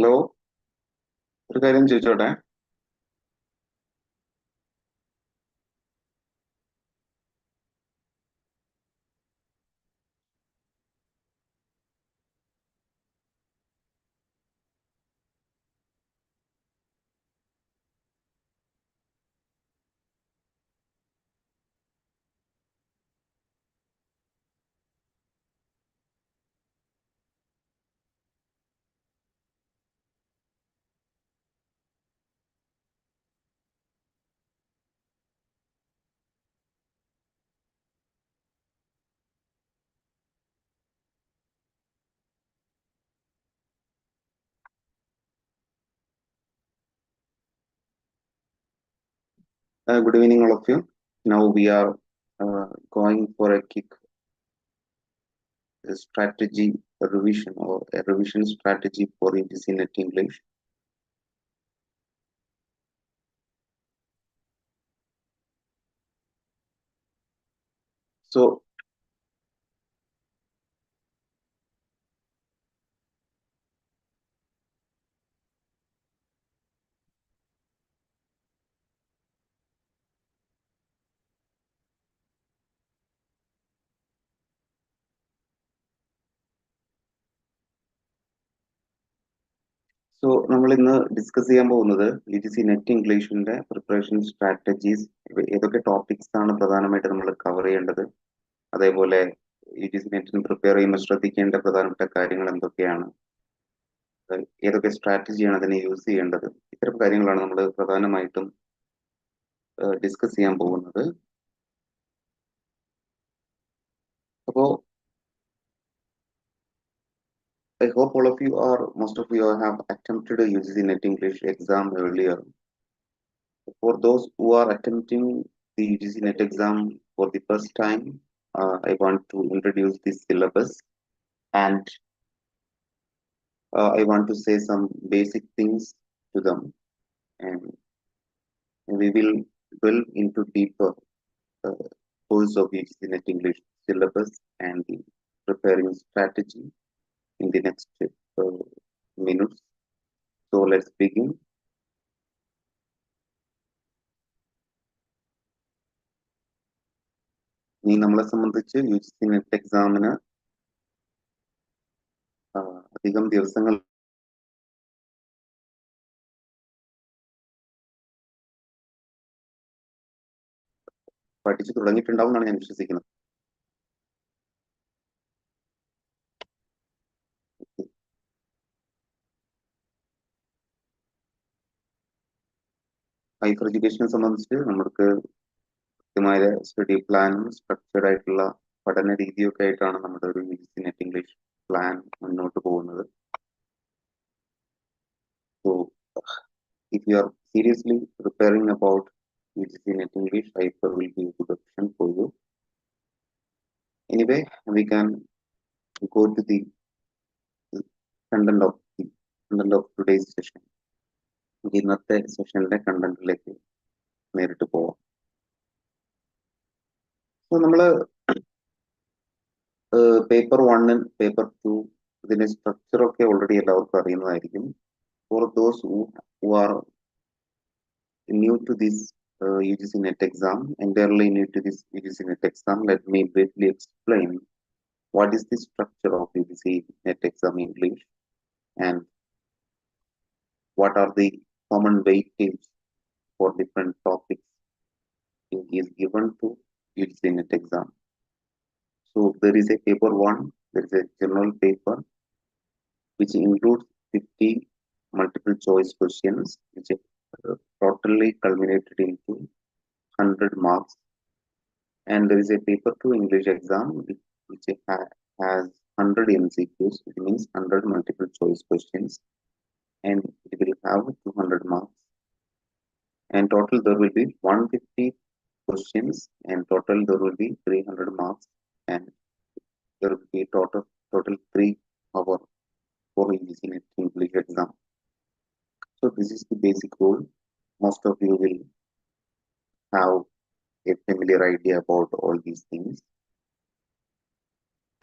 Hello, ഒരു കാര്യം ചോദിച്ചോട്ടെ. Good evening, all of you. Now we are going for a quick strategy revision or a revision strategy for UGC NET English. So, നമ്മൾ ഇന്ന് discuss ചെയ്യാൻ പോകുന്നത് UGC NET ഇംഗ്ലീഷിന്റെ preparation strategies, ഏതൊക്കെ topics ആണ് പ്രധാനമായിട്ട് നമ്മൾ കവർ ചെയ്യേണ്ടത്, അതേപോലെ UGC NETന് പ്രിപ്പയർ ചെയ്യുമ്പോൾ ശ്രദ്ധിക്കേണ്ട പ്രധാനപ്പെട്ട കാര്യങ്ങൾ എന്തൊക്കെയാണ്, ഏതൊക്കെ സ്ട്രാറ്റജിയാണ് അതിനെ യൂസ് ചെയ്യേണ്ടത്, ഇത്തരം കാര്യങ്ങളാണ് നമ്മൾ പ്രധാനമായിട്ടും ഡിസ്കസ് ചെയ്യാൻ പോകുന്നത്. അപ്പോൾ I hope most of you have attempted a UGC NET English exam earlier. For those who are attempting the UGC NET exam for the first time, I want to introduce this syllabus, and I want to say some basic things to them, and we will delve into deeper course of UGC NET English syllabus and the preparing strategy in the next minutes. So let's begin. ഇനി നമ്മളെ സംബന്ധിച്ച് UGC NET എക്സാമിന് അധികം ദിവസങ്ങൾ പഠിച്ചു തുടങ്ങിയിട്ടുണ്ടാവും എന്നാണ് ഞാൻ വിശ്വസിക്കുന്നത്. AIFER എഡ്യൂക്കേഷനെ സംബന്ധിച്ച് നമുക്ക് കൃത്യമായ സ്റ്റഡി പ്ലാനും സ്ട്രക്ചർഡ് ആയിട്ടുള്ള പഠന രീതിയൊക്കെ ആയിട്ടാണ് നമ്മുടെ ഒരു UGC NET ഇംഗ്ലീഷ് പ്ലാൻ മുന്നോട്ട് പോകുന്നത്. So if you are seriously preparing about UGC NET English, AIFER will be a good option for you. Anyway, we can go to the content of today's session. ഇന്നത്തെ സെഷനിലെ കണ്ടന്റിലേക്ക് നേരിട്ട് പോവാം. So നമ്മള് paper 1 paper 2 ഇതിന്റെ structure ഒക്കെ already എല്ലാവർക്കും അറിയുന്നതായിരിക്കും. For those who are new to this UGC NET exam, entirely new to this UGC NET exam, let me briefly explain what is the structure of UGC NET exam English and what are the common weightage for different topics is given to UGC NET exam. So there is a paper 1, there is a general paper which includes 50 multiple choice questions, which are totally culminated into 100 marks. And there is a paper 2 English exam which has 100 MCQs, which means 100 multiple choice questions, and it will have 200 marks. And total there will be 150 questions, and total there will be 300 marks, and there will be total 3 hours for UGC NET English exam. So this is the basic rule. Most of you will have a familiar idea about all these things.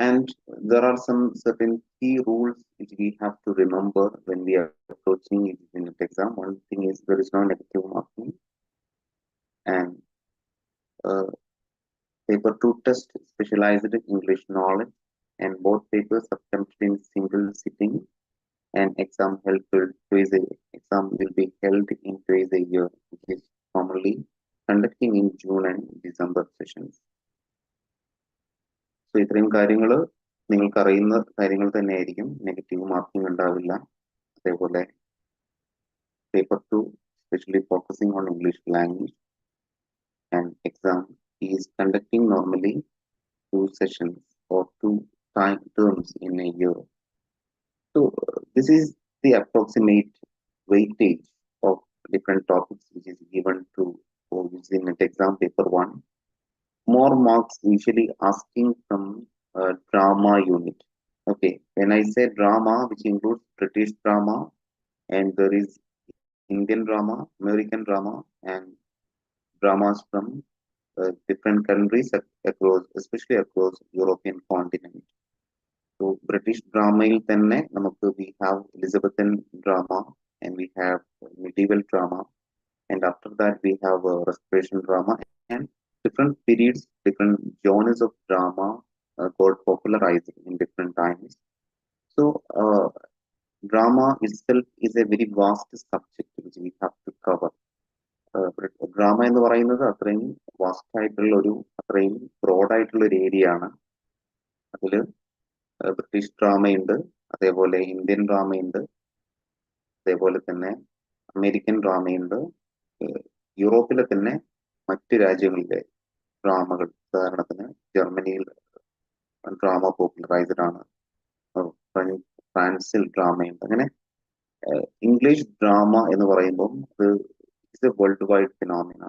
And there are some certain key rules which we have to remember when we are approaching UGC NET exam. One thing is there is no negative marking, and uh, paper 2 test specialized English knowledge, and both papers attempted in single sitting, and exam will be held in twice a year, which is commonly conducting in June and December sessions. So ഇത്രയും കാര്യങ്ങൾ നിങ്ങൾക്ക് അറിയുന്ന കാര്യങ്ങൾ തന്നെയായിരിക്കും. Negative marking ഉണ്ടാവില്ല. അതേപോലെ paper 2 especially focusing on English language, and exam is conducting normally 2 sessions or 2 terms in a year. So this is the approximate weightage of different topics which is given to UGC NET exam paper 1. More marks usually asking from drama unit. Okay, when I say drama, which includes British drama, and there is Indian drama, American drama, and dramas from different countries across, especially across European continent. So British drama il thanne namakku we have Elizabethan drama, and we have medieval drama, and after that we have restoration drama, and different periods, different genres of drama got popularized in different times. So drama itself is a very vast subject which we have to cover. Drama എന്ന് പറയുന്നത് അത്രയും vast ആയിട്ടുള്ള അത്രയും broad ആയിട്ടുള്ള ഒരു area ആണ്. അതിൽ British ഡ്രാമയുണ്ട്, അതേപോലെ ഇന്ത്യൻ ഡ്രാമയുണ്ട്, അതേപോലെ തന്നെ അമേരിക്കൻ ഡ്രാമയുണ്ട്, യൂറോപ്പിലെ തന്നെ മറ്റു രാജ്യങ്ങളിലെ ഡ്രാമകൾ, ഉദാഹരണത്തിന് ജർമ്മനിയിൽ ഡ്രാമ പോപ്പുലറൈസ്ഡ് ആണ്, ഫ്രാൻസിൽ ഡ്രാമയുണ്ട്. അങ്ങനെ ഇംഗ്ലീഷ് ഡ്രാമ എന്ന് പറയുമ്പോൾ അത് it's A world wide phenomena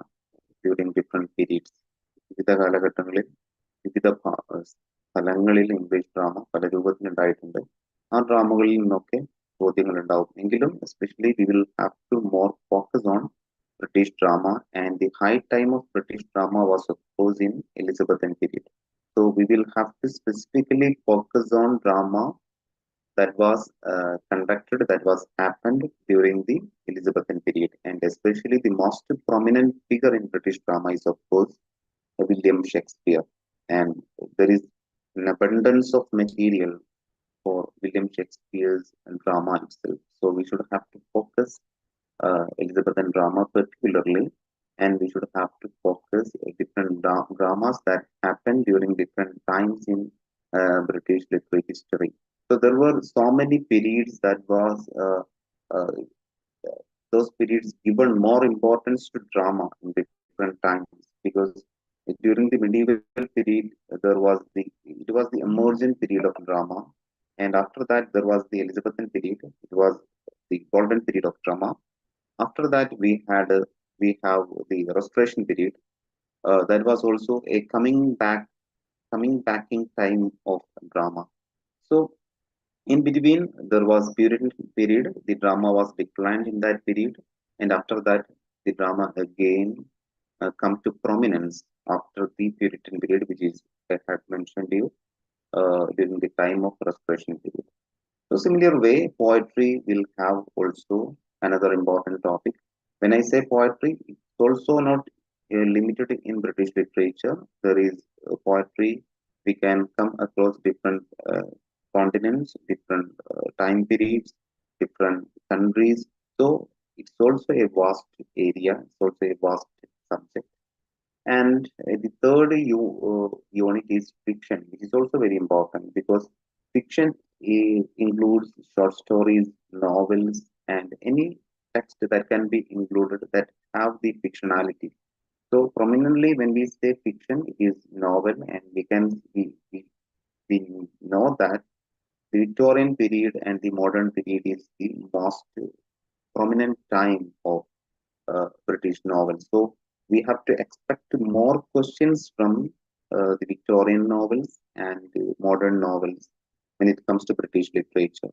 during different periods. വിവിധ കാലഘട്ടങ്ങളിൽ വിവിധ സ്ഥലങ്ങളിൽ ഇംഗ്ലീഷ് ഡ്രാമ പല രൂപത്തിലുണ്ടായിട്ടുണ്ട്. ആ ഡ്രാമകളിൽ നിന്നൊക്കെ ചോദ്യങ്ങൾ ഉണ്ടാവും. എങ്കിലും especially we will have to more focus on British drama, and the high time of British drama was of course in Elizabethan period. So we will have to specifically focus on drama that was conducted, that was happened during the Elizabethan period, and especially the most prominent figure in British drama is of course William Shakespeare, and there is an abundance of material for William Shakespeare's drama itself. So we should have to focus Elizabethan drama particularly, and we should have to focus different dramas that happened during different times in British literary history. So there were so many periods that was those periods given more importance to drama in different times, because during the medieval period it was the emergent period of drama, and after that there was the Elizabethan period. It was the golden period of drama. After that we have the restoration period. That was also a coming backing time of drama. So in between there was Puritan period. The drama was declined in that period, and after that the drama again come to prominence after the Puritan period, which is I had mentioned you during the time of restoration period. So similar way, poetry will have also another important topic. When I say poetry, it's also not limited in British literature. There is poetry. We can come across different continents, different time periods, different countries. So it's also a vast area. It's also a vast subject. And the third unit is fiction, which is also very important, because fiction includes short stories, novels, and any text that can be included that have the fictionality. So prominently when we say fiction, it is novel, and we know that the Victorian period and the modern period is the most prominent time of British novels. So we have to expect more questions from the Victorian novels and modern novels when it comes to British literature.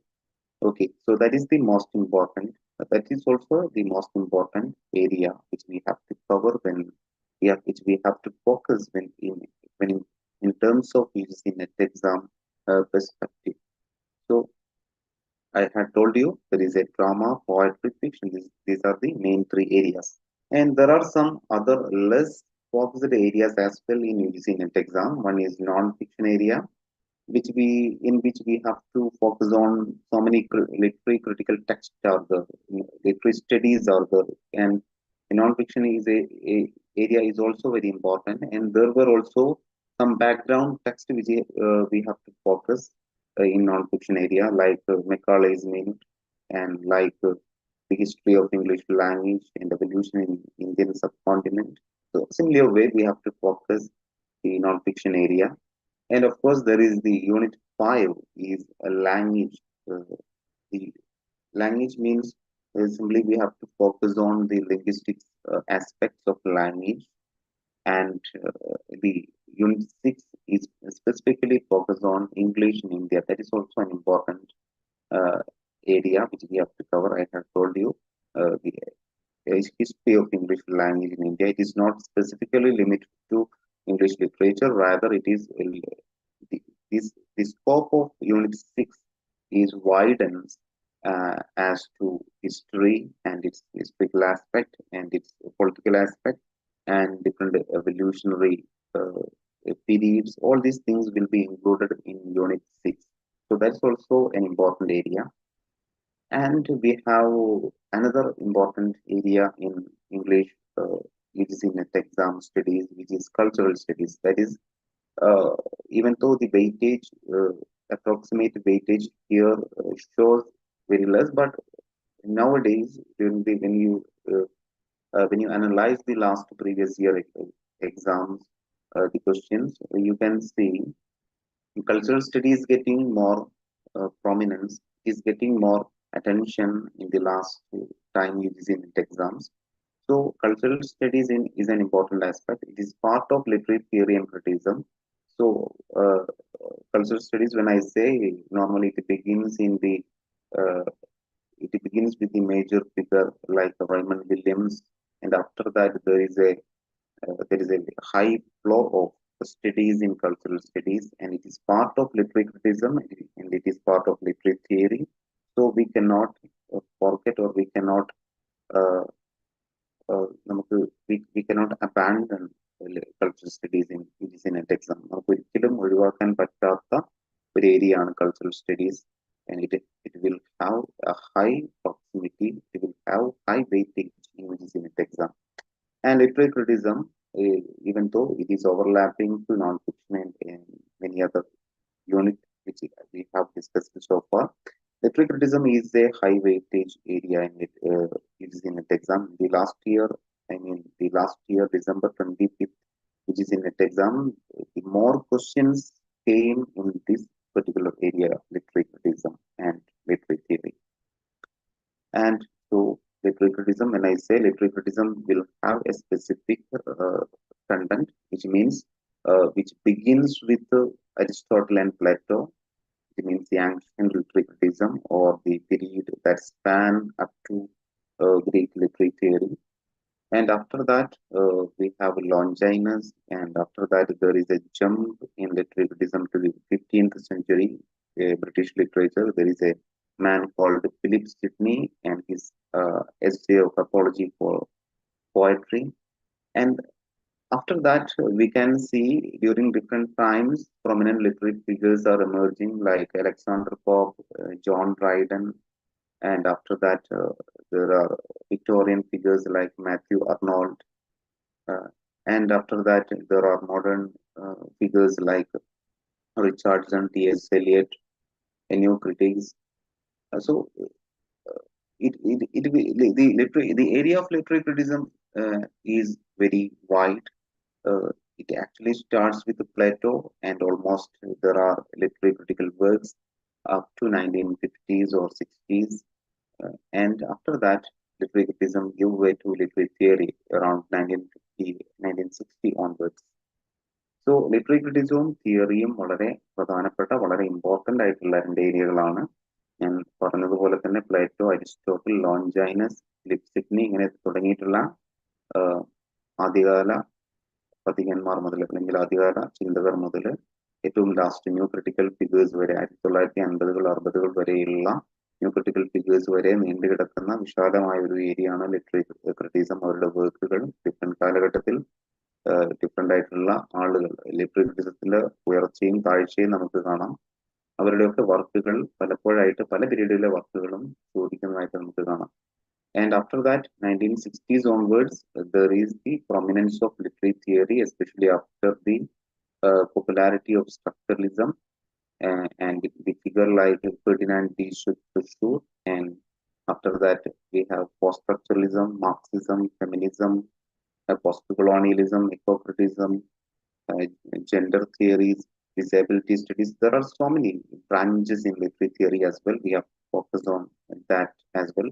Okay, so that is the most important. That is also the most important area which we have to cover which we have to focus when in terms of UGC NET exam perspective. So I had told you there is a drama, poetry, fiction. These are the main three areas. And there are some other less focused areas as well in UGC NET exam. One is non-fiction area, which we have to focus on so many literary critical texts are there, literary studies are there, and non-fiction is a area is also very important. And there were also some background text which we have to focus in non-fiction area, like Macaulay's Minute and like the history of English language and evolution in Indian subcontinent. So similar way, we have to focus the non-fiction area. And of course, there is the unit 5 is a language. The language means simply we have to focus on the linguistic aspects of language. And the unit 6 is specifically focused on English in India. That is also an important uh, area which we have to cover. I have told you the history of English language in India. It is not specifically limited to English literature, rather, it is the, the scope of Unit 6 is widens as to history and its historical aspect and its political aspect and different evolutionary periods. All these things will be included in Unit 6. So that's also an important area. And we have another important area in English UGC NET exam studies, which is cultural studies. That is, uh, even though the weightage, approximate weightage here shows very less, but nowadays, when you analyze the last previous year exams, the questions, you can see cultural studies getting more prominence, is getting more attention in the last time UGC NET exams. So cultural studies is an important aspect. It is part of literary theory and criticism. So cultural studies, when I say, normally uh, it begins with the major figure like Raymond Williams, and after that there is a high flow of studies in cultural studies, and it is part of literary criticism and it is part of literary theory. So we cannot forget, or we cannot uh, നമുക്ക് we cannot abandon cultural studies in UGC NET exam. നമുക്ക് ഒരിക്കലും ഒഴിവാക്കാൻ പറ്റാത്ത ഒരു area ആണ് cultural studies, and it will have a high proximity, it will have high weightage in UGC NET exam. And literary criticism, even though it is overlapping to non-fiction and many other units which we have discussed so far, literary criticism is a high weightage area in it. It is in NET exam. The last year, December 25th, which is in NET exam, the more questions came in this particular area, literary criticism and literary theory. And so, literary criticism, when I say literary criticism, will have a specific content, which means which begins with Aristotle and Plato. It means the ancient literary criticism, or the period that span up to Greek literary theory. And after that, we have Longinus, and after that, there is a jump in literary criticism to the 15th century British literature. There is a man called Philip Sidney and his essay of apology for poetry. And after that, we can see during different times, prominent literary figures are emerging, like Alexander Pope, John Dryden, and after that, there are Victorian figures like Matthew Arnold, uh, and after that, there are modern figures like Richardson, T.S. Eliot, Ennio Critics. So, the area of literary criticism is very wide. It actually starts with Plato, and almost there are literary critical works up to 1950s or 60s. And after that, literary criticism gave way to literary theory around 1950, 1960 onwards. So literary ക്രിറ്റിസിസവും തിയറിയും വളരെ പ്രധാനപ്പെട്ട, വളരെ important ആയിട്ടുള്ള രണ്ട് ഏരിയകളാണ്. ഞാൻ പറഞ്ഞതുപോലെ തന്നെ Plato, Aristotle, Longinus, Philip Sydney ഇങ്ങനെ തുടങ്ങിയിട്ടുള്ള ആദ്യകാല പതികന്മാർ മുതൽ, അല്ലെങ്കിൽ ആദ്യകാല ചിന്തകർ മുതൽ ഏറ്റവും ലാസ്റ്റ് ന്യൂ ക്രിട്ടിക്കൽ ഫിഗേഴ്സ് വരെ 1950-കൾ 60-കൾ വരെയുള്ള ന്യൂ ക്രിട്ടിക്കൽ ഫിഗേഴ്സ് വരെ നീണ്ടുകിടക്കുന്ന വിശാലമായ ഒരു ഏരിയ ആണ് ലിറ്ററേച്ചർ ക്രിറ്റിസം. അവരുടെ വർക്കുകൾ ഡിഫറെന്റ് കാലഘട്ടത്തിൽ ഡിഫറെന്റ് ആയിട്ടുള്ള ആളുകൾ ലിറ്ററേച്ചറിന്റെ ഉയർച്ചയും താഴ്ചയും നമുക്ക് കാണാം. അവരുടെയൊക്കെ വർക്കുകൾ പലപ്പോഴായിട്ട് പല പീരീഡിലെ വർക്കുകളും ചോദിക്കുന്നതായിട്ട് നമുക്ക് കാണാം. And after that, 1960s onwards, there is the prominence of literary theory, especially after the popularity of structuralism and the figure like Ferdinand D. Saussure. And after that, we have post-structuralism, Marxism, feminism, post-colonialism, eco-criticism, gender theories, disability studies. There are so many branches in literary theory as well. We have focused on that as well.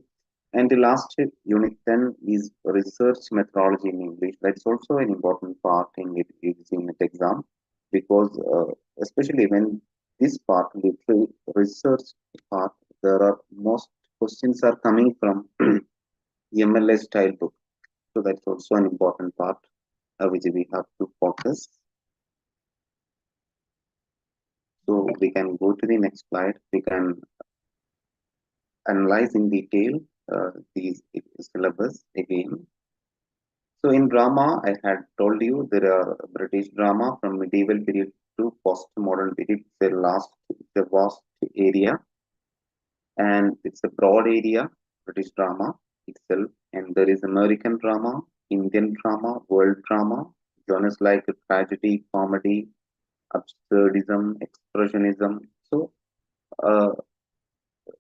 And the last unit 10 is research methodology in English. That's also an important part in UGC NET exam, because especially when this part, literary research part, there are most questions are coming from MLA style book. So that's also an important part which we have to focus. So we can go to the next slide. We can analyze in detail these syllabus again. So in drama, I had told you there are British drama from medieval period to postmodern period. It's a vast area, and it's a broad area, British drama itself. And there is American drama, Indian drama, world drama, genres like tragedy, comedy, absurdism, expressionism. So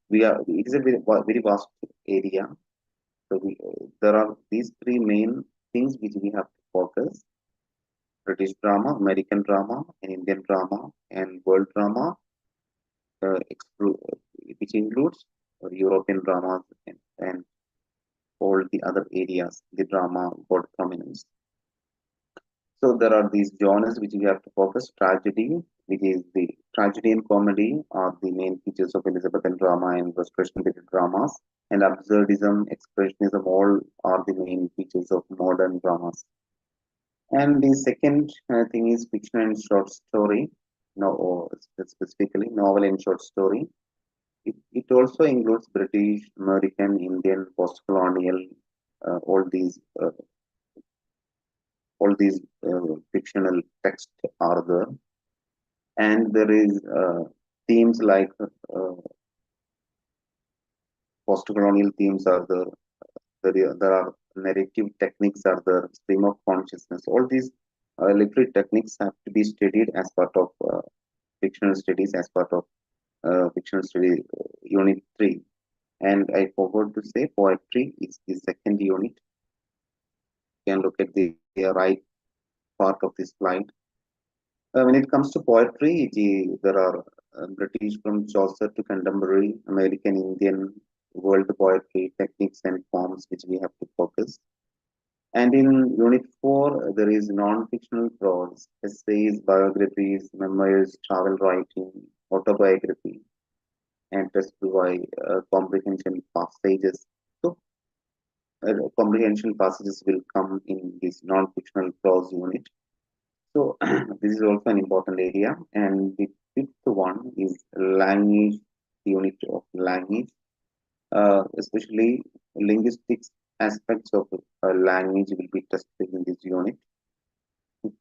it is a very vast area. So there are these three main things which we have to focus: British drama, American drama, and Indian drama, and world drama, which includes European dramas and all the other areas the drama got prominence. So there are these genres which we have to focus: tragedy, which is the tragedy and comedy are the main features of Elizabethan drama and Restoration period dramas, and absurdism, expressionism, all are the main features of modern dramas. And the second thing is fiction and short story. No, specifically novel and short story. It also includes British, American, Indian, post-colonial, all these fictional texts are there. And there is themes like post-colonial themes are there. There are narrative techniques are there, stream of consciousness. All these literary techniques have to be studied as part of fictional studies, as part of fictional study unit 3. And I forgot to say poetry is the second unit. You can look at the right part of this slide. When it comes to poetry, there are British from Chaucer to contemporary, American, Indian, world poetry techniques and forms which we have to focus. And in unit 4, there is non-fictional prose, essays, biographies, memoirs, travel writing, autobiography, and tested by comprehension passages. So comprehension passages will come in this non-fictional prose unit. So this is also an important area. And the fifth one is language, unit of language, especially linguistics aspects of language will be tested in this unit.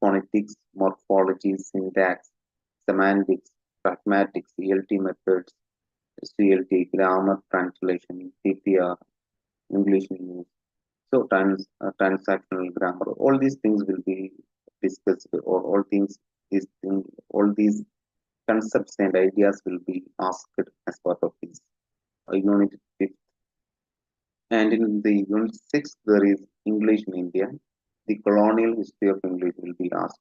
Phonetics, morphology, syntax, semantics, pragmatics, ELT methods, CLT, grammar, translation, TPR, English news. So transactional grammar, all these things will be discussed, or all these concepts and ideas will be asked as part of this unit 5. And in the unit 6, there is English in India. The colonial history of English will be asked,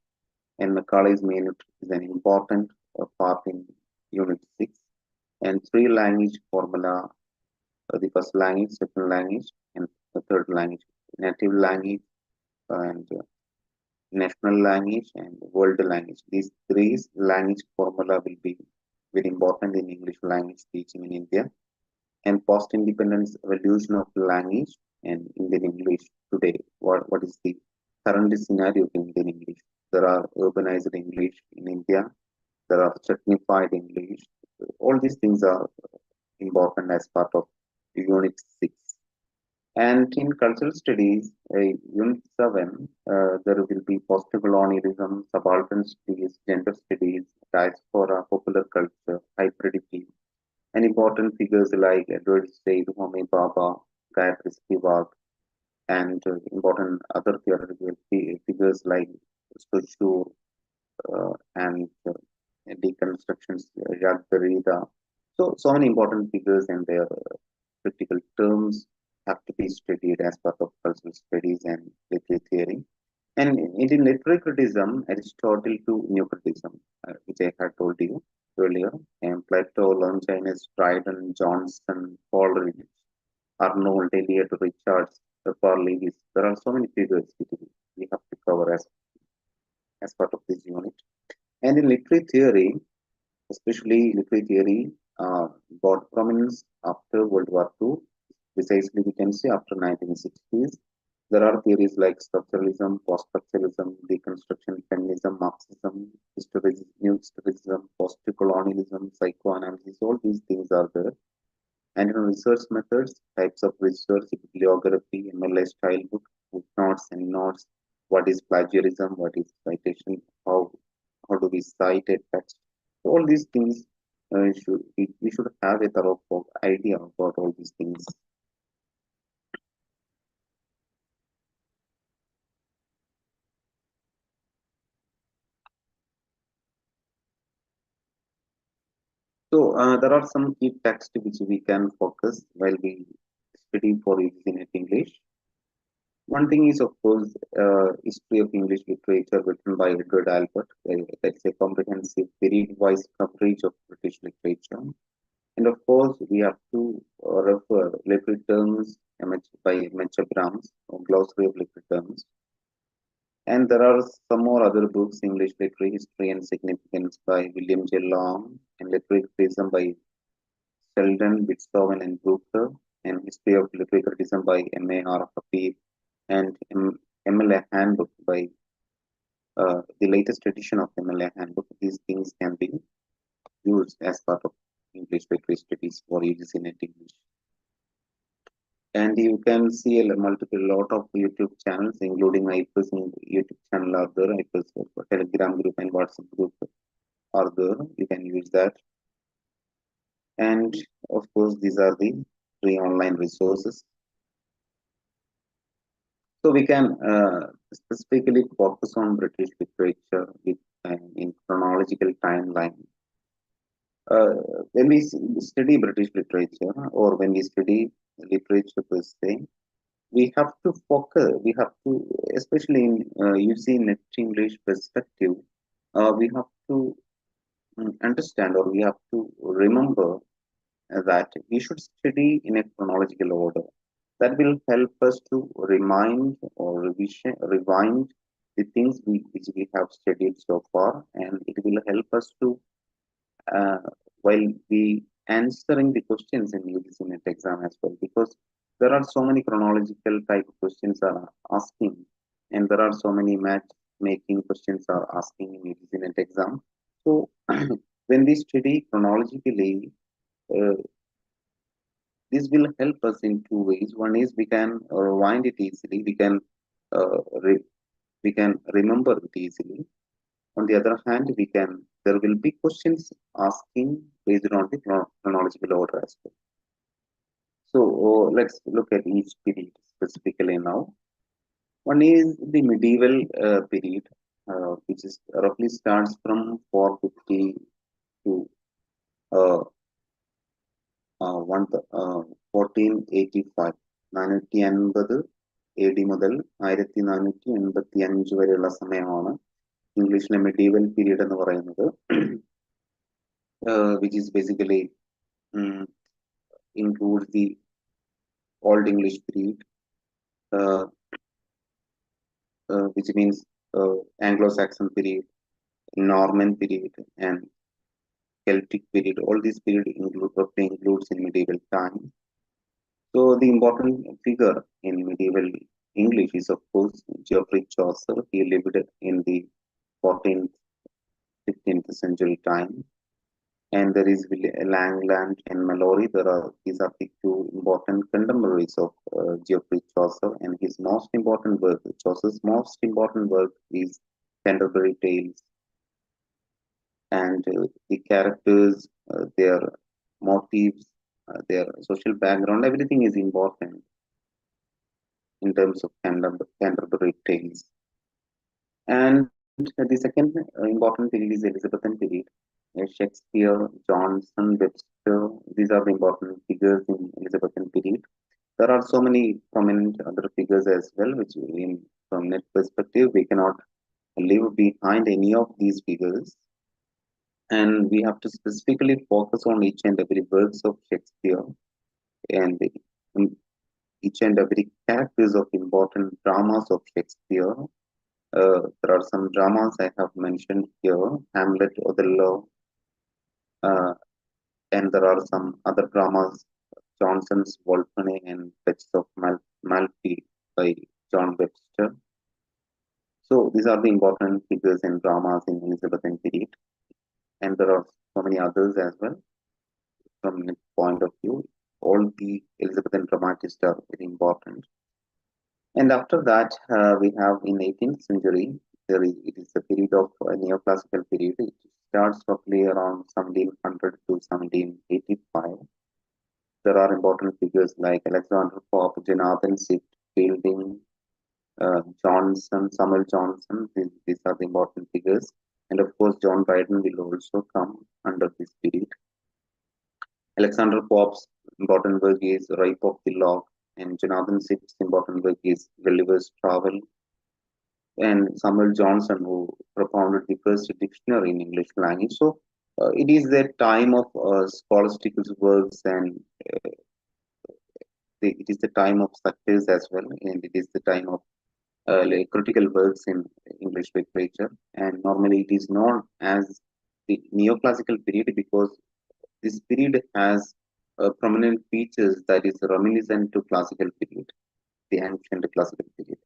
and Macaulay's minute is an important part in unit 6. And 3 language formula: the first language, second language, and the third language: native language, and national language, and world language. These 3 language formula will be very important in English language teaching in India. And post-independence evolution of language and Indian English today. What is the current scenario of Indian English? There are urbanized English in India, there are chutneyfied English. All these things are important as part of Unit 6. And in cultural studies, Unit 7, there will be post-colonialism, subaltern studies, gender studies, diaspora, popular culture, hybridity, and important figures like Edward Said, Homi Bhabha, Gayatri Spivak, and important other theoretical figures like Saussure and deconstructions, Jacques Derrida. So many important figures and their critical terms have to be studied as part of cultural studies and literary theory. And in literary criticism, Aristotle to new criticism, which I had told you earlier, and Plato, Longinus, Dryden, Johnson, Coleridge, Arnold, Eliot, Richards, Lewis. There are so many figures we have to cover as part of this unit. And in literary theory, especially literary theory, got prominence after World War II. Precisely, we can say after 1960s. There are theories like structuralism, post-structuralism, deconstruction, feminism, Marxism, historicism, new historicism, post-colonialism, psychoanalysis. All these things are there. And in research methods, types of research, bibliography, MLA style book, footnotes and notes, what is plagiarism, what is citation, how do we cite a text. All these things we should have a thorough idea about all these things. So there are some key texts which we can focus while we study for UGC NET English. One thing is, of course, History of English Literature written by Edward Albert. That's a comprehensive period-wise coverage of British literature. And of course, we have to refer literary terms by M.H. Abrams, or Glossary of Literary Terms. And there are some more other books, English Literary History and Significance by William J. Long, and Literary Criticism by Sheldon, Bitstowen, and Brooker, and History of Literary Criticism by M.A.R. Hafid, and MLA Handbook by the latest edition of MLA Handbook. These things can be used as part of English Literary Studies for UGC NET English. And you can see a lot of YouTube channels, including AIFER's YouTube channel are there, AIFER's Telegram group and WhatsApp group are there. You can use that. And of course, these are the free online resources. So we can specifically focus on British literature with in chronological timeline. When we study British literature, or when we study literature per se, we have to focus, especially in UGC NET English perspective, we have to understand, or we have to remember that we should study in a chronological order. That will help us to remind or rewind the things which we have studied so far, and it will help us to, while we answering the questions in UGC NET exam as well, because there are so many chronological type of questions are asking, and there are so many match-making questions are asking in UGC NET exam. So when we study chronologically, this will help us in two ways. One is we can rewind it easily. We can remember it easily. On the other hand, there will be questions asking based on the chronological order as well. So let's look at each period specifically now. One is the medieval period, which is roughly starts from 450 to 1485. 450 AD മുതൽ 1485 വരെയുള്ള സമയമാണ് ഇംഗ്ലീഷിലെ medieval period എന്ന് പറയുന്നത്, which is basically includes the Old English period, which means Anglo-Saxon period, Norman period, and Celtic period. All these period includes in medieval time. So the important figure in medieval English is, of course, Geoffrey Chaucer. He lived in the 14th, 15th century time. And there is Langland and Mallory. These are the two important contemporaries of Geoffrey Chaucer, and his most important work, Chaucer's most important work, is Canterbury Tales. And the characters, their motives, their social background, everything is important in terms of Canterbury Tales. And the second important period is Elizabethan period. Shakespeare, Johnson, Webster, these are the important figures in Elizabethan period. There are so many prominent other figures as well, which from net perspective, we cannot leave behind any of these figures. And we have to specifically focus on each and every works of Shakespeare and each and every characters of important dramas of Shakespeare. There are some dramas I have mentioned here, Hamlet, Othello, and there are some other dramas, Johnson's Wolfene and Fetch of Malfi by John Webster. So these are the important figures and dramas in Elizabethan period, and there are so many others as well. From this point of view, all the Elizabethan dramatists are very important. And after that, we have in 18th century, it is a period of neoclassical period. It starts roughly around 1700 to 1785. There are important figures like Alexander Pope, Jonathan Swift, Fielding, Johnson, Samuel Johnson. These are the important figures. And of course, John Dryden will also come under this period. Alexander Pope's important work is Rape of the Lock, and Jonathan Swift's important work is Gulliver's Travel. And Samuel Johnson, who propounded the first dictionary in English language. So it is the time of scholastical works, and it is the time of success as well, and it is the time of like critical works in English literature. And normally it is known as the neoclassical period because this period has prominent features that is reminiscent to classical period, the ancient classical period.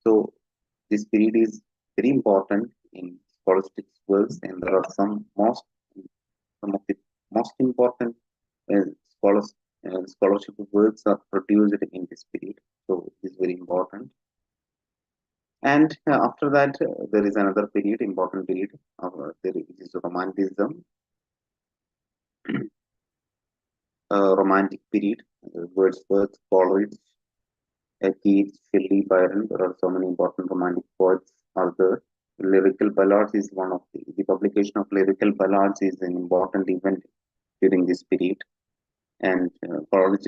So this period is very important in scholastic works, and there are some of the most important scholarship works are produced in this period. So it is very important. And after that, there is another period, important period. There is Romanticism, Romantic period. Wordsworth, Coleridge, Keats, Shelley, Byron. There are so many important Romantic poets are there. Lyrical ballads is one of the publication of lyrical ballads is an important event during this period. And Coleridge,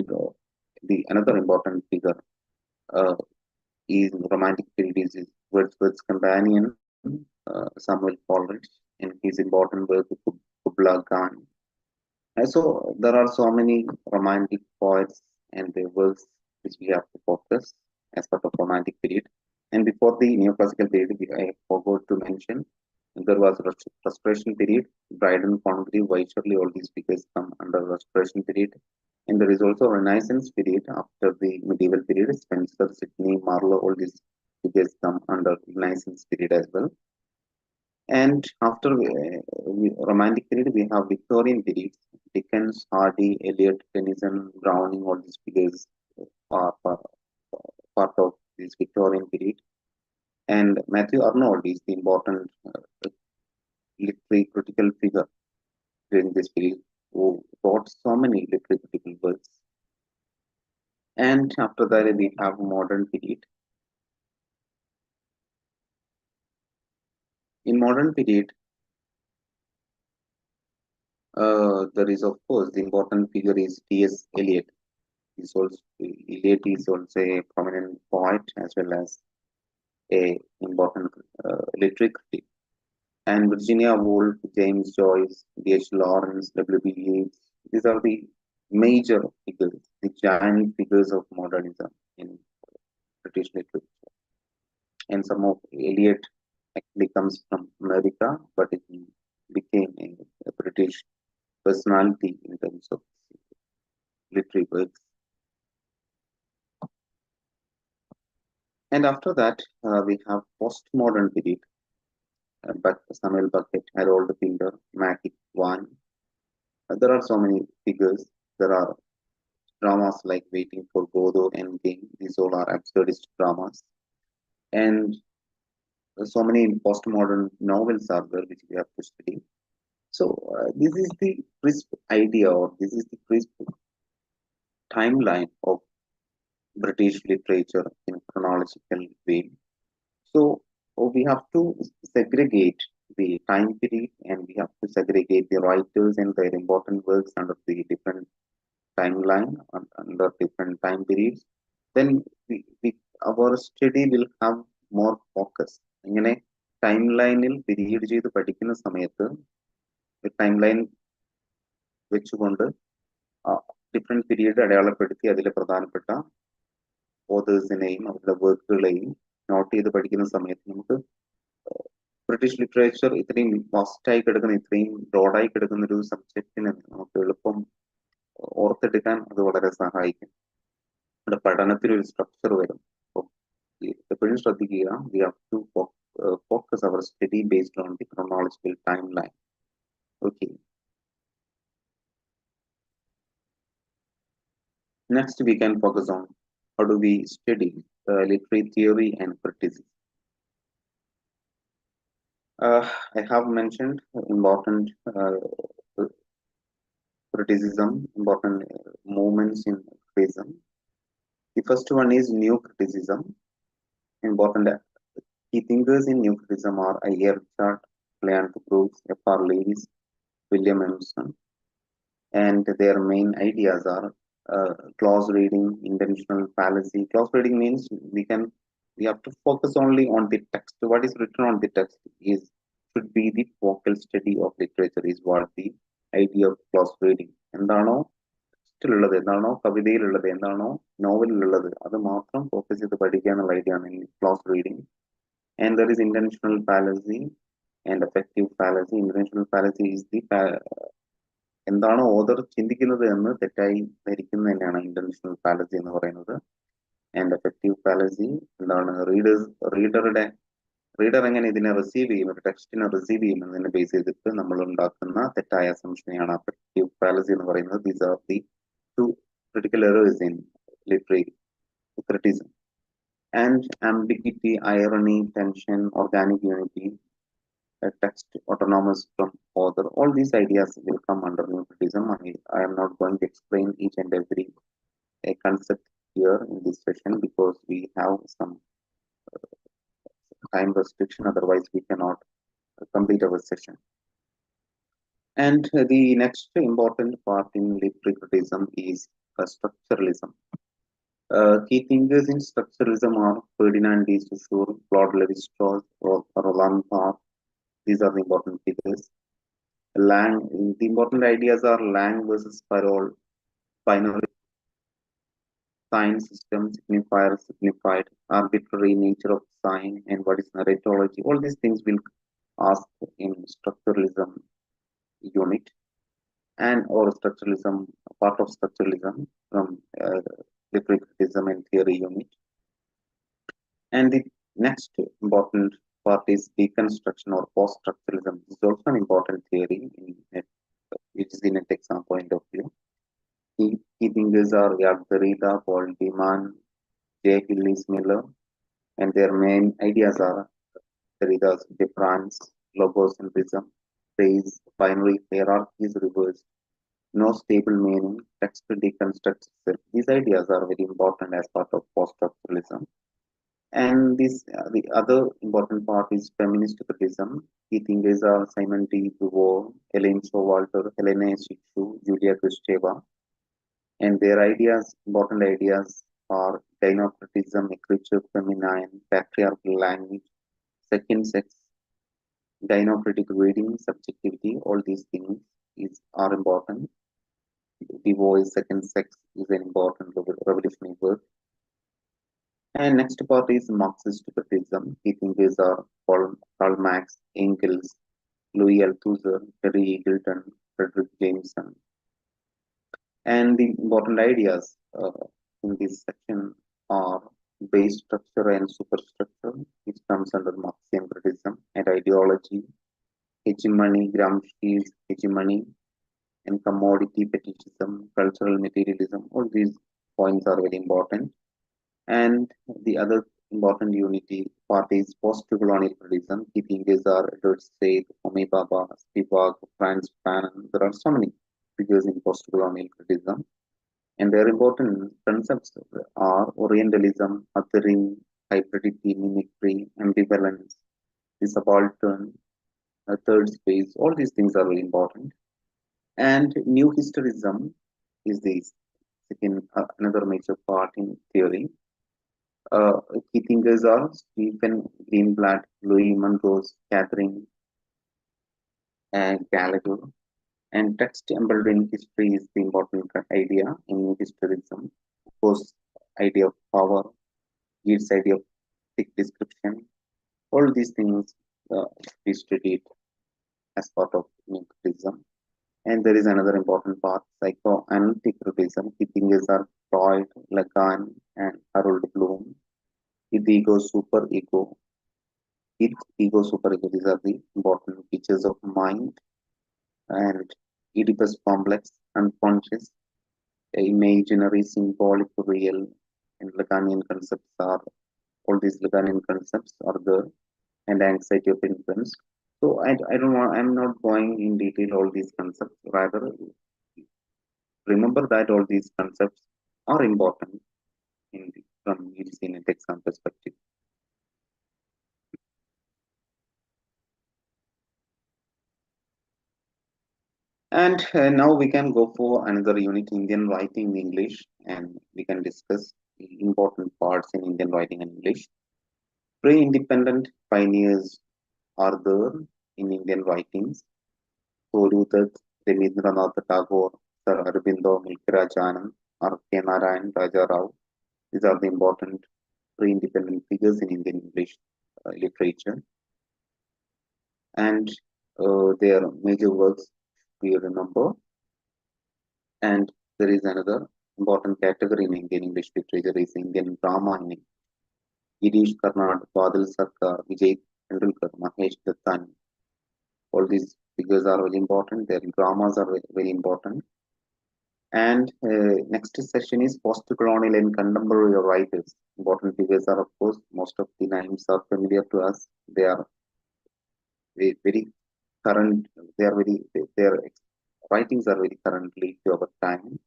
another important figure is Romantic period is Wordsworth's companion, Samuel Coleridge, in his important work, Kubla Khan. And so there are so many Romantic poets and their works which we have to focus as part of Romantic period. And before the Neoclassical period, I forgot to mention there was Restoration period, Dryden, Congreve, Wycherley, all these figures come under Restoration period. And there is also Renaissance period after the medieval period. Spencer, Sidney, Marlowe, all these figures come under Renaissance period as well. And after Romantic period, we have Victorian period. Dickens, Hardy, Eliot, Tennyson, Browning, all these figures are part of this Victorian period. And Matthew Arnold is the important literary critical figure during this period, who wrote so many literary critical works. And after that, we have modern period. In modern period, there is of course the important figure is T.S. Eliot. Eliot is also a prominent poet as well as a important literary critic. And Virginia Woolf, James Joyce, D.H. Lawrence, W.B. Yeats, these are the major figures, the giant figures of modernism in British literature. And some of Eliot actually comes from America, but it became a British personality in terms of literary works. And after that, we have postmodern period. Samuel Beckett, Harold Pinter, Matic Van. There are so many figures. There are dramas like Waiting for Godot and Game. These all are absurdist dramas. And so many postmodern novels are there which we have to study. So this is the crisp idea, or this is the crisp timeline of British literature in chronological way. So we have to segregate the time period, and we have to segregate the writers and their important works under the different timeline under different time periods. Then our study will have more focus. ഇങ്ങനെ time ലൈനിൽ period ചെയ്ത് പഠിക്കുന്ന സമയത്ത് time line വെച്ചുകൊണ്ട് different period അടയാളപ്പെടുത്തി അതിലെ പ്രധാനപ്പെട്ട ഓതേഴ്സിനെയും അവരുടെ വർക്കുകളെയും നോട്ട് ചെയ്ത് പഠിക്കുന്ന സമയത്ത് നമുക്ക് ബ്രിട്ടീഷ് ലിറ്ററേച്ചർ ഇത്രയും വാസ്റ്റായി കിടക്കുന്ന, ഇത്രയും ബ്രോഡായി കിടക്കുന്ന ഒരു സബ്ജക്റ്റിനെ നമുക്ക് എളുപ്പം ഓർത്തെടുക്കാൻ അത് വളരെ സഹായിക്കും. നമ്മുടെ പഠനത്തിൽ ഒരു സ്ട്രക്ചർ വരും. എപ്പോഴും ശ്രദ്ധിക്കുക, we have to focus our study based on the chronological time line. Okay, next we can focus on how do we study literary theory and criticism. I have mentioned important criticism, important movements in criticism. The first one is new criticism. Important key thinkers in new criticism are Richard, Leon Brooks, F.R. Lewis, William Emerson, and their main ideas are clause reading, intentional fallacy. Clause reading means we have to focus only on the text. What is written on the text should be the focal study of literature, is what the idea of clause reading. എന്താണോ ടെക്സ്റ്റിലുള്ളത്, എന്താണോ കവിതയിലുള്ളത്, എന്താണോ നോവലിലുള്ളത്, അത് മാത്രം focus ചെയ്ത് പഠിക്കുക എന്നുള്ള idea ആണ് close reading. And there is intentional fallacy and effective fallacy. Intentional fallacy is the എന്താണോ ഓതർ ചിന്തിക്കുന്നത് എന്ന് തെറ്റായി ധരിക്കുന്നത് തന്നെയാണ് ഇന്റൻഷണൽ ഫാലസി എന്ന് പറയുന്നത്. ആൻഡ് എഫക്റ്റീവ് ഫാലസി എന്താണ്, റീഡർ എങ്ങനെ ഇതിനെ റിസീവ് ചെയ്യും, ഒരു ടെക്സ്റ്റിനെ റിസീവ് ചെയ്യും എന്നതിനെ ബേസ് ചെയ്തിട്ട് നമ്മൾ ഉണ്ടാക്കുന്ന തെറ്റായ അസംഷനെയാണ് എഫക്റ്റീവ് ഫാലസി എന്ന് പറയുന്നത്. These are the two critical errors in literary criticism. And ambiguity, irony, tension, organic unity, text autonomous from author, all these ideas will come under new criticism. I am not going to explain each and every concept here in this session because we have some time restriction, otherwise we cannot complete our session. And the next important part in literary criticism is structuralism. Key thinkers in structuralism are Ferdinand de Saussure, Claude Lévi-Strauss, Roland Barthes. These are the important figures. The important ideas are Lang versus Parole, binary sign system, signifier, signified, arbitrary nature of sign, and what is narratology. All these things will ask in structuralism unit and or structuralism, part of structuralism from literary criticism and theory unit. And the next important part is deconstruction or post-structuralism. This is also an important theory in UGC NET exam point of view. Key thinkers are Jacques Derrida, Paul Deman, J. Hillis Miller, and their main ideas are Derrida's difference, logocentrism, phrase, binary hierarchies reversed, no stable meaning, text deconstructs itself. These ideas are very important as part of post-structuralism. And this the other important part is feminist criticism. Key thinkers are Simon T. Beauvoir, Elaine Showalter, Helena Shikshu, Julia Kristeva. And their ideas, important ideas, are gynocriticism, écriture feminine, patriarchal language, second sex, gynocritic reading, subjectivity. All these things are important. The voice, second sex is an important revolutionary work. And next part is Marxist criticism. Key thinkers are Karl Marx, Engels, Louis Althusser, Terry Eagleton, Frederick Jameson. And the important ideas in this section are base structure and superstructure, which comes under Marxian criticism, and ideology, hegemony, Gramsci's hegemony, and commodity fetishism, cultural materialism. All these points are very important. And the other important unity part is post-colonial criticism. Key thinkers are Edward Said, Homi Bhabha, Spivak, Franz Fanon. There are so many figures in post-colonial criticism. And their important concepts are Orientalism, othering, hybridity, mimicry, ambivalence, the subaltern, third space. All these things are very important. And new historism is the second, another major part in theory. Key thinkers are Stephen Greenblatt, Louis Montrose, Catherine and Gallagher. And text embedded in history is the important idea in new historism. Of course, idea of power, Gibbs' idea of thick description. All these things we studied as part of new criticism. And there is another important part, psychoanalytic criticism. Key thinkers are Freud, Lacan, and Harold Bloom. Ego, super ego. Ego, super ego. These are the important features of mind. And Oedipus complex, unconscious, imaginary, symbolic, real, and Lacanian concepts are all these Lacanian concepts are there, and anxiety of influence. So I don't want, I'm not going in detail all these concepts. Rather, remember that all these concepts are important in the, from UGC NET exam perspective. And now we can go for another unit, Indian writing in English, and we can discuss the important parts in Indian writing in English. Pre-independent pioneers are there in Indian writings. Sorudat, Rabindranath Tagore, Sir Aurobindo, Milkirajanand, R.K. Narayan, Raja Rao. These are the important pre-independent figures in Indian English literature. And their major works we remember. And there is another important category in Indian English literature is Indian drama in English. Girish Karnad, Badal Sarkar, Vijay Tendulkar, Mahesh Dattani. All these figures are very important. Their dramas are very important. And next session is post-colonial and contemporary writers. Important figures are, of course, most of the names are familiar to us. They are very current. They are very their writings are very currently to our time.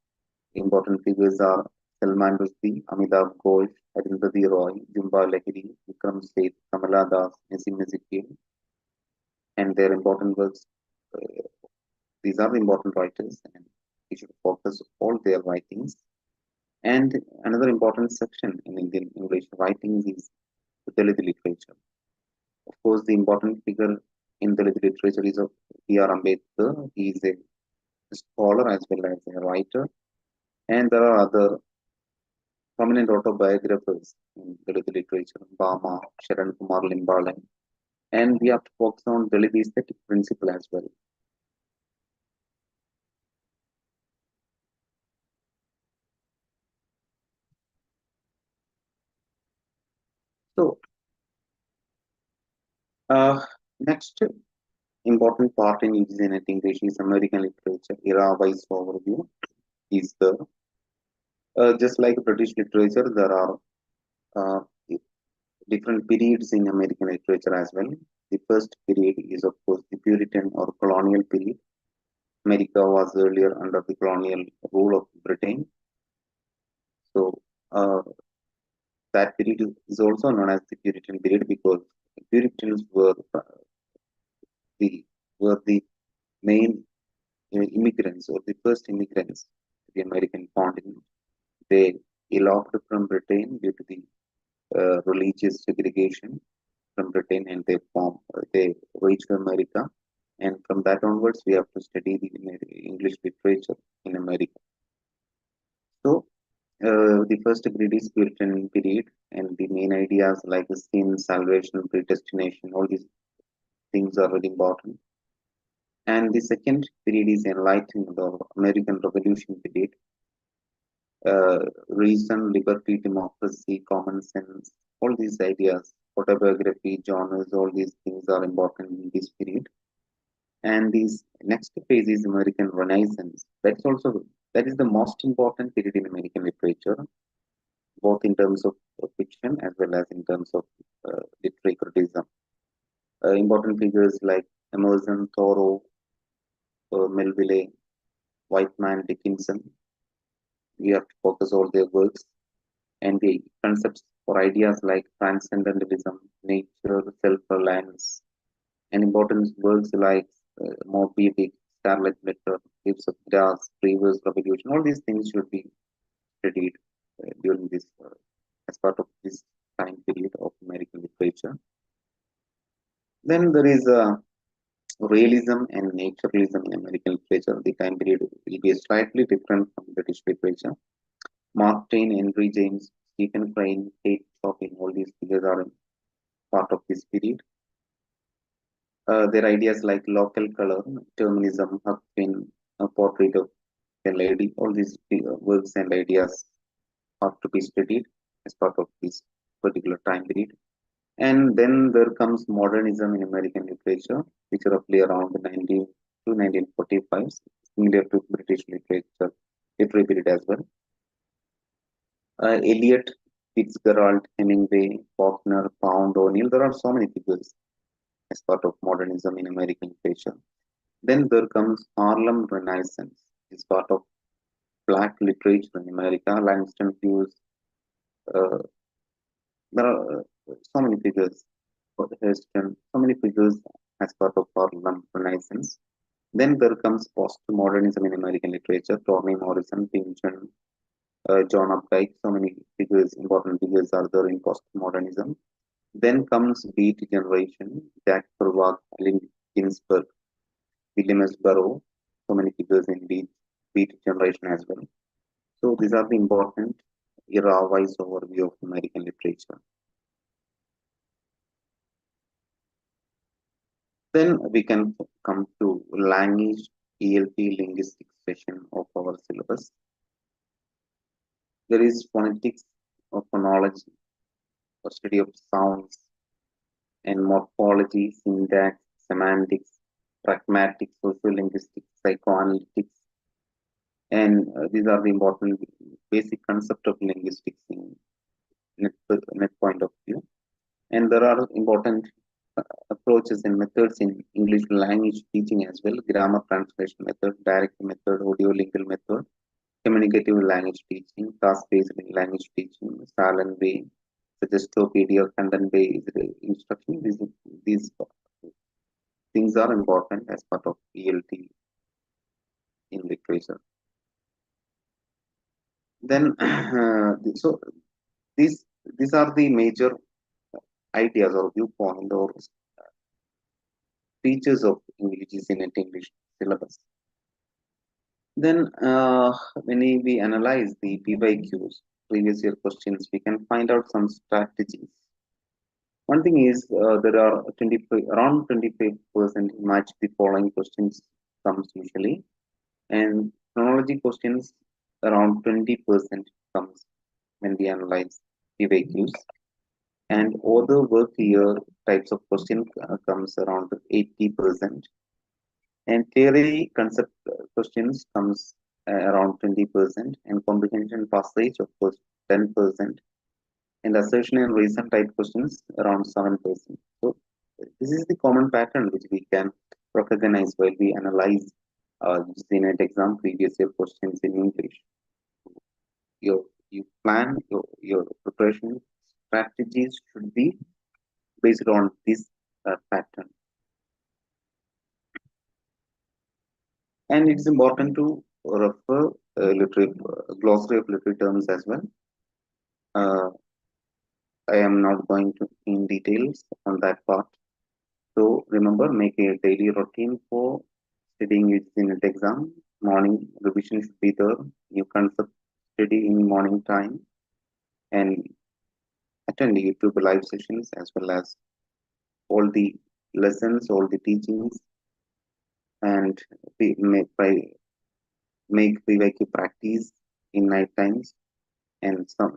Important figures are Salman Rushdie, Amitabh Ghosh, Arundhati Roy, Jhumpa Lahiri, Vikram Seth, Kamala Das, Nazim Ezekiel, and their important works. These are the important writers, and we should focus all their writings. And another important section in Indian English writings is the Dalit literature. Of course, the important figure in Dalit literature is B.R. Ambedkar. He is a scholar as well as a writer. And there are other prominent autobiographers in Dalit literature, Bama, Sharan Kumar Limbalan. And we have to focus on Dalit aesthetic principle as well. So, next important part in UGC NET English is American literature, era-wise overview is the just like British literature, there are uh, different periods in American literature as well. The first period is, of course, the Puritan or colonial period. America was earlier under the colonial rule of Britain. So, that period is also known as the Puritan period because Puritans the were the main immigrants or the first immigrants to the American continent. They eloped from Britain due to the religious segregation from Britain, and they reached America. And from that onwards, we have to study the English literature in America. So, the first period is Puritan period, and the main ideas like sin, salvation, predestination, all these things are very important. And the second period is Enlightenment or American Revolution period. reason, liberty, democracy, common sense, all these ideas, autobiography, genres, all these things are important in this period. And this next phase is American Renaissance. That is the most important period in American literature, both in terms of fiction as well as in terms of literary criticism. Important figures like Emerson, Thoreau, Melville, Whiteman, Dickinson. We have to focus all their works and the concepts for ideas like transcendentalism, nature, self-reliance, and important works like Moby Dick, Scarlet Letter, Gibbs of Grass, Reverse Revolution. All these things should be studied during this as part of this time period of American literature. Then there is realism and naturalism in American literature. The time period will be slightly different from British literature. Mark Twain, Henry James, Stephen Crane, Kate Chopin, all these figures are part of this period. Their ideas like local color, determinism, Huck Finn, a portrait of a lady, all these works and ideas have to be studied as part of this particular time period. And then there comes modernism in American literature, which roughly around 19 to 1945, similar to British literature, literary period as well. Eliot, Fitzgerald, Hemingway, Faulkner, Pound, O'Neill, there are so many figures as part of modernism in American literature. Then there comes Harlem Renaissance, is part of Black literature in America. Langston Hughes, there are so many figures for Heston, so many figures as part of Harlem Renaissance. Then there comes postmodernism in American literature. Toni Morrison, Pynchon, John Updike, so many figures, important figures are there in postmodernism. Then comes Beat Generation, Jack Kerouac, Allen Ginsberg, William S. Burroughs, so many figures in Beat Generation as well. So these are the important era-wise overview of American literature. Then we can come to language ELT linguistics session of our syllabus. There is phonetics or phonology, or study of sounds, and morphology, syntax, semantics, pragmatics, sociolinguistics, psychoanalytics, and these are the important basic concept of linguistics in net point of view. And there are important approaches and methods in English language teaching as well: grammar translation method, direct method, audio-lingual method, communicative language teaching, task-based language teaching, silent way, suggestopedia, content-based instruction. These things are important as part of ELT in literature. Then, so these are the major ideas or viewpoint or features of UGC NET English syllabus. Then, when we analyze the PYQs, previous year questions, we can find out some strategies. One thing is there are around 25% match the following questions comes usually, and chronology questions around 20% comes when we analyze PYQs, and other work year types of question comes around 80%, and theory concept questions comes around 20%, and comprehension passage of course 10%, and assertion and reason type questions around 7%. So this is the common pattern which we can recognize while we analyze UGC NET exam previous year questions in English. You plan your preparation strategies should be based on this pattern. And it's important to refer glossary of literary terms as well. I am not going to in details on that part. So remember, make a daily routine for studying UGC NET exam. Morning revision should be there. New concept study in morning time, and attend YouTube live sessions as well as all the lessons, all the teachings, and make PYQ practice in night times and some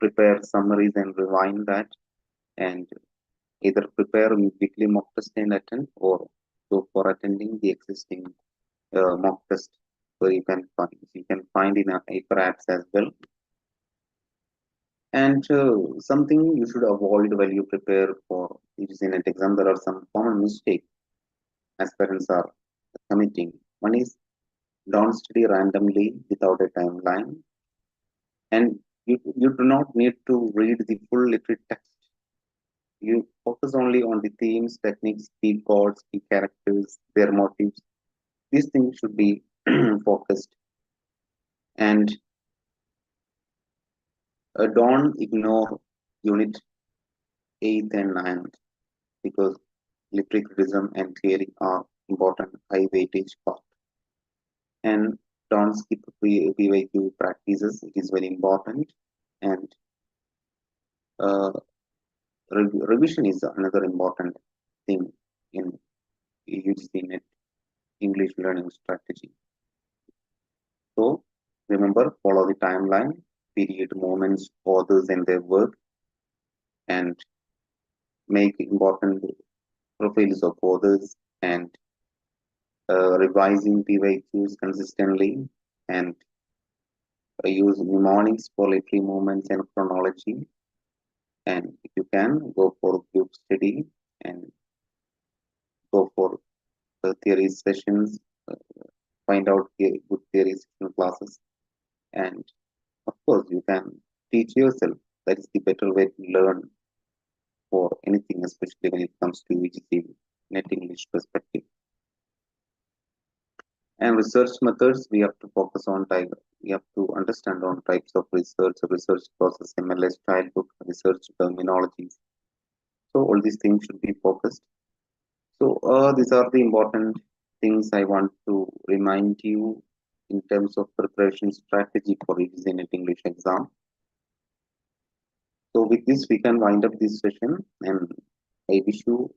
prepare summaries and rewind that, and either prepare a weekly mock test and attend, or go for attending the existing mock test. So you can find in AIFER apps as well. And something you should avoid while you prepare for UGC NET exam. There are some common mistakes aspirants are committing. One is, don't study randomly without a timeline, and you do not need to read the full literate text. You focus only on the themes, techniques, key chords, key characters, their motives. These things should be focused. And don't ignore unit 8th and 9th, because literary criticism and theory are important high weightage part. And don't skip PYQ practices, it is very important. And revision is another important thing in UGC NET English learning strategy. So remember, follow the timeline, period, moments, authors and their work, and make important profiles of authors, and revising PYQs consistently, and use mnemonics for literary movements and chronology. And if you can, go for group study and go for theory sessions, find out good theory session classes, and of course you can teach yourself. That is the better way to learn for anything, especially when it comes to UGC NET English perspective. And research methods, we have to focus on we have to understand on types of research process, MLS, style book, research terminologies. So all these things should be focused. So these are the important things I want to remind you in terms of preparation strategy for UGC NET English exam. So with this, we can wind up this session, and I wish you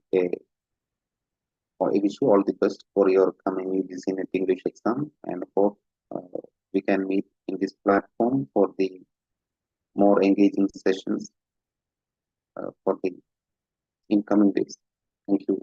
all the best for your coming UGC NET English exam, and hope we can meet in this platform for the more engaging sessions for the incoming days. Thank you.